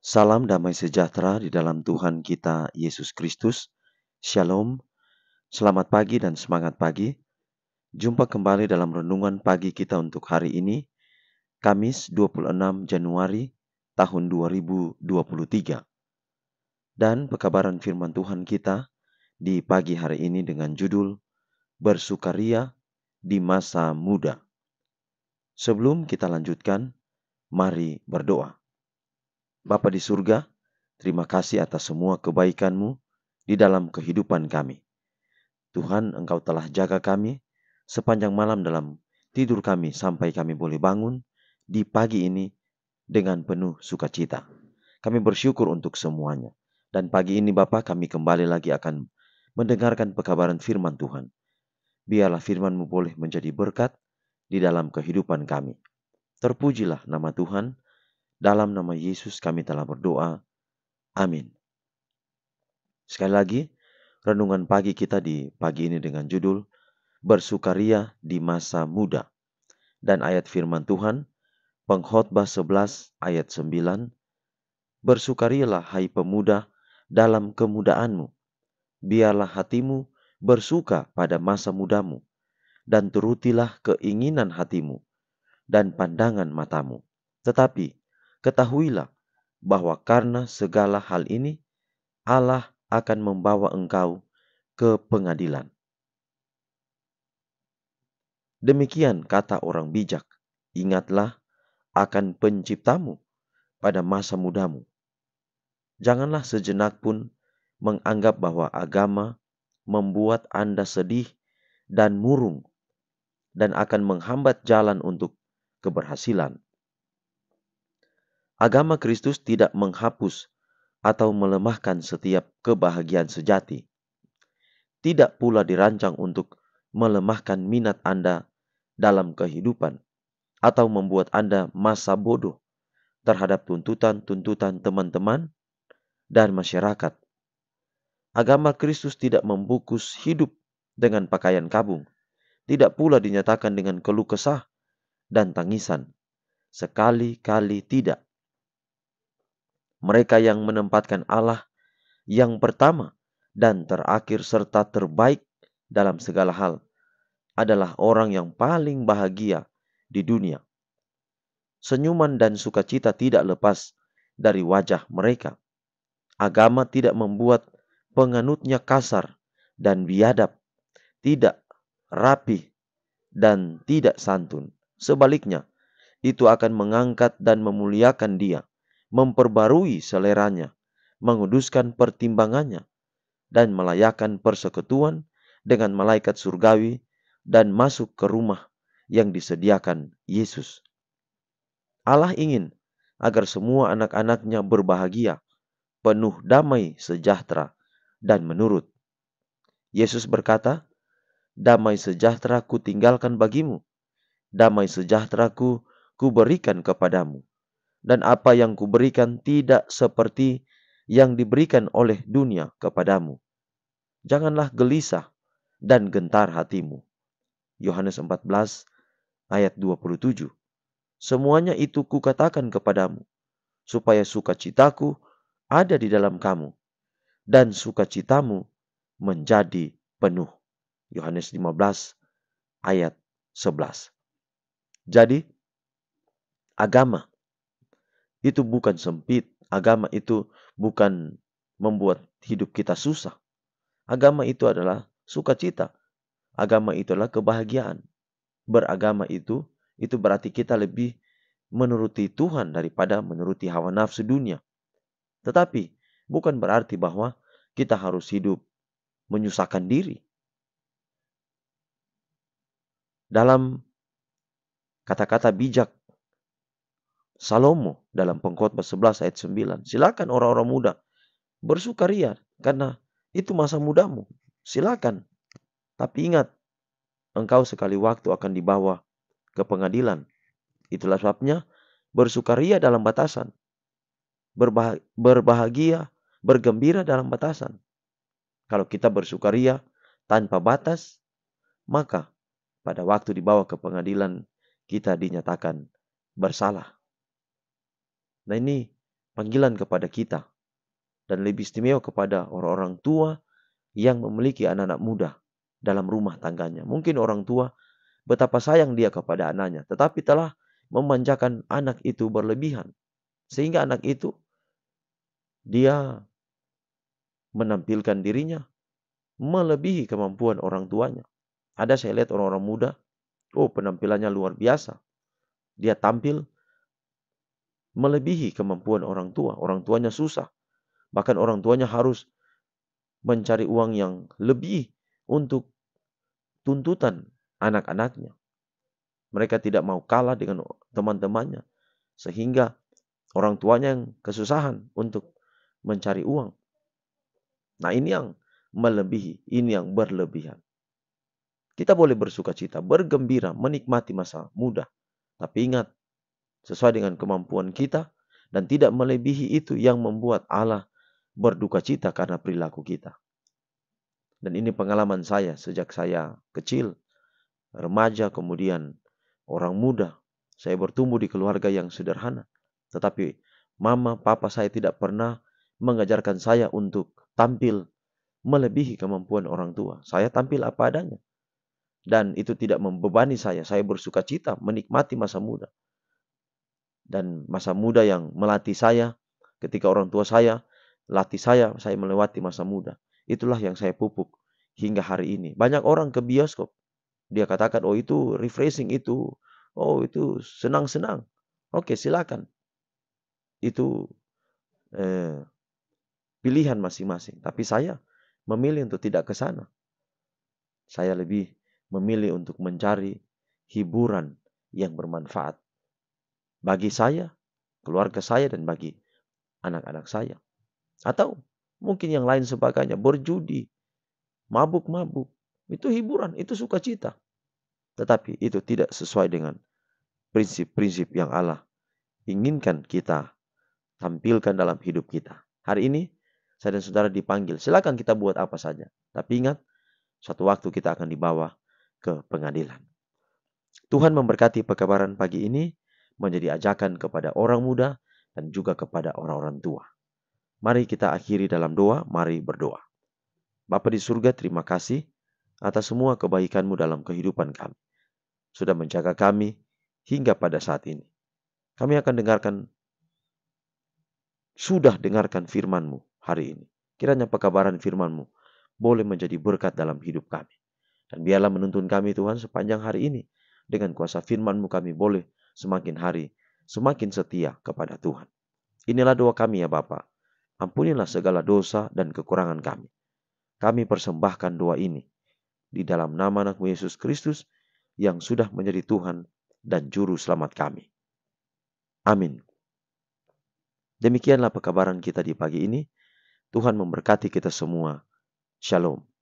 Salam damai sejahtera di dalam Tuhan kita Yesus Kristus. Shalom, selamat pagi dan semangat pagi. Jumpa kembali dalam renungan pagi kita untuk hari ini, Kamis 26 Januari tahun 2023. Dan pekabaran firman Tuhan kita di pagi hari ini dengan judul Bersukaria di Masa Muda. Sebelum kita lanjutkan, mari berdoa. Bapa di surga, terima kasih atas semua kebaikan-Mu di dalam kehidupan kami. Tuhan, Engkau telah jaga kami sepanjang malam dalam tidur kami sampai kami boleh bangun di pagi ini dengan penuh sukacita. Kami bersyukur untuk semuanya. Dan pagi ini Bapa, kami kembali lagi akan mendengarkan pekabaran firman Tuhan. Biarlah firman-Mu boleh menjadi berkat di dalam kehidupan kami. Terpujilah nama Tuhan. Dalam nama Yesus kami telah berdoa. Amin. Sekali lagi, renungan pagi kita di pagi ini dengan judul Bersukaria di Masa Muda. Dan ayat firman Tuhan, Pengkhotbah 11 ayat 9, Bersukarialah hai pemuda dalam kemudaanmu, biarlah hatimu bersuka pada masa mudamu, dan turutilah keinginan hatimu dan pandangan matamu. Tetapi ketahuilah bahwa karena segala hal ini, Allah akan membawa engkau ke pengadilan. Demikian kata orang bijak, ingatlah akan penciptamu pada masa mudamu. Janganlah sejenak pun menganggap bahwa agama membuat Anda sedih dan murung dan akan menghambat jalan untuk keberhasilan. Agama Kristus tidak menghapus atau melemahkan setiap kebahagiaan sejati. Tidak pula dirancang untuk melemahkan minat Anda dalam kehidupan atau membuat Anda masa bodoh terhadap tuntutan-tuntutan teman-teman dan masyarakat. Agama Kristus tidak membungkus hidup dengan pakaian kabung, tidak pula dinyatakan dengan keluh kesah dan tangisan. Sekali-kali tidak. Mereka yang menempatkan Allah yang pertama dan terakhir serta terbaik dalam segala hal adalah orang yang paling bahagia di dunia. Senyuman dan sukacita tidak lepas dari wajah mereka. Agama tidak membuat penganutnya kasar dan biadab, tidak rapi dan tidak santun. Sebaliknya, itu akan mengangkat dan memuliakan dia, memperbarui seleranya, menguduskan pertimbangannya, dan melayakan persekutuan dengan malaikat surgawi dan masuk ke rumah yang disediakan Yesus. Allah ingin agar semua anak-anaknya berbahagia, penuh damai sejahtera, dan menurut. Yesus berkata, damai sejahtera ku tinggalkan bagimu, damai sejahtera ku berikan kepadamu. Dan apa yang kuberikan tidak seperti yang diberikan oleh dunia kepadamu. Janganlah gelisah dan gentar hatimu. Yohanes 14 ayat 27. Semuanya itu kukatakan kepadamu, supaya sukacitaku ada di dalam kamu, dan sukacitamu menjadi penuh. Yohanes 15 ayat 11. Jadi, agama itu bukan sempit. Agama itu bukan membuat hidup kita susah. Agama itu adalah sukacita. Agama itu adalah kebahagiaan. Beragama itu berarti kita lebih menuruti Tuhan daripada menuruti hawa nafsu dunia. Tetapi bukan berarti bahwa kita harus hidup menyusahkan diri. Dalam kata-kata bijak Salomo dalam Pengkhotbah 11 ayat 9. Silakan orang-orang muda bersukaria karena itu masa mudamu. Silakan. Tapi ingat, engkau sekali waktu akan dibawa ke pengadilan. Itulah sebabnya bersukaria dalam batasan. Berbahagia, bergembira dalam batasan. Kalau kita bersukaria tanpa batas, maka pada waktu dibawa ke pengadilan kita dinyatakan bersalah. Nah, ini panggilan kepada kita. Dan lebih istimewa kepada orang-orang tua yang memiliki anak-anak muda dalam rumah tangganya. Mungkin orang tua betapa sayang dia kepada anaknya, tetapi telah memanjakan anak itu berlebihan. Sehingga anak itu dia menampilkan dirinya melebihi kemampuan orang tuanya. Ada saya lihat orang-orang muda, penampilannya luar biasa. Dia tampil melebihi kemampuan orang tua. Orang tuanya susah. Bahkan orang tuanya harus mencari uang yang lebih untuk tuntutan anak-anaknya. Mereka tidak mau kalah dengan teman-temannya. Sehingga orang tuanya yang kesusahan untuk mencari uang. Nah, ini yang melebihi, ini yang berlebihan. Kita boleh bersuka cita, bergembira, menikmati masa muda. Tapi ingat, sesuai dengan kemampuan kita dan tidak melebihi itu yang membuat Allah berduka cita karena perilaku kita. Dan ini pengalaman saya sejak saya kecil, remaja, kemudian orang muda. Saya bertumbuh di keluarga yang sederhana. Tetapi mama, papa saya tidak pernah mengajarkan saya untuk tampil melebihi kemampuan orang tua. Saya tampil apa adanya. Dan itu tidak membebani saya. Saya bersuka cita menikmati masa muda. Dan masa muda yang melatih saya ketika orang tua saya latih saya melewati masa muda. Itulah yang saya pupuk hingga hari ini. Banyak orang ke bioskop. Dia katakan, itu refreshing, itu senang-senang. Oke, silakan. Itu pilihan masing-masing. Tapi saya memilih untuk tidak ke sana. Saya lebih memilih untuk mencari hiburan yang bermanfaat. Bagi saya, keluarga saya, dan bagi anak-anak saya. Atau mungkin yang lain sebagainya, berjudi, mabuk-mabuk. Itu hiburan, itu sukacita. Tetapi itu tidak sesuai dengan prinsip-prinsip yang Allah inginkan kita tampilkan dalam hidup kita. Hari ini, saya dan saudara dipanggil. Silakan kita buat apa saja. Tapi ingat, suatu waktu kita akan dibawa ke pengadilan. Tuhan memberkati pekabaran pagi ini menjadi ajakan kepada orang muda dan juga kepada orang-orang tua. Mari kita akhiri dalam doa, mari berdoa. Bapa di surga, terima kasih atas semua kebaikan-Mu dalam kehidupan kami. Sudah menjaga kami hingga pada saat ini. Kami akan sudah dengarkan firman-Mu hari ini. Kiranya pekabaran firman-Mu boleh menjadi berkat dalam hidup kami. Dan biarlah menuntun kami Tuhan sepanjang hari ini. Dengan kuasa firman-Mu kami boleh semakin hari semakin setia kepada Tuhan. Inilah doa kami ya Bapa. Ampunilah segala dosa dan kekurangan kami. Kami persembahkan doa ini di dalam nama anak Yesus Kristus yang sudah menjadi Tuhan dan Juru Selamat kami. Amin. Demikianlah pekabaran kita di pagi ini. Tuhan memberkati kita semua. Shalom.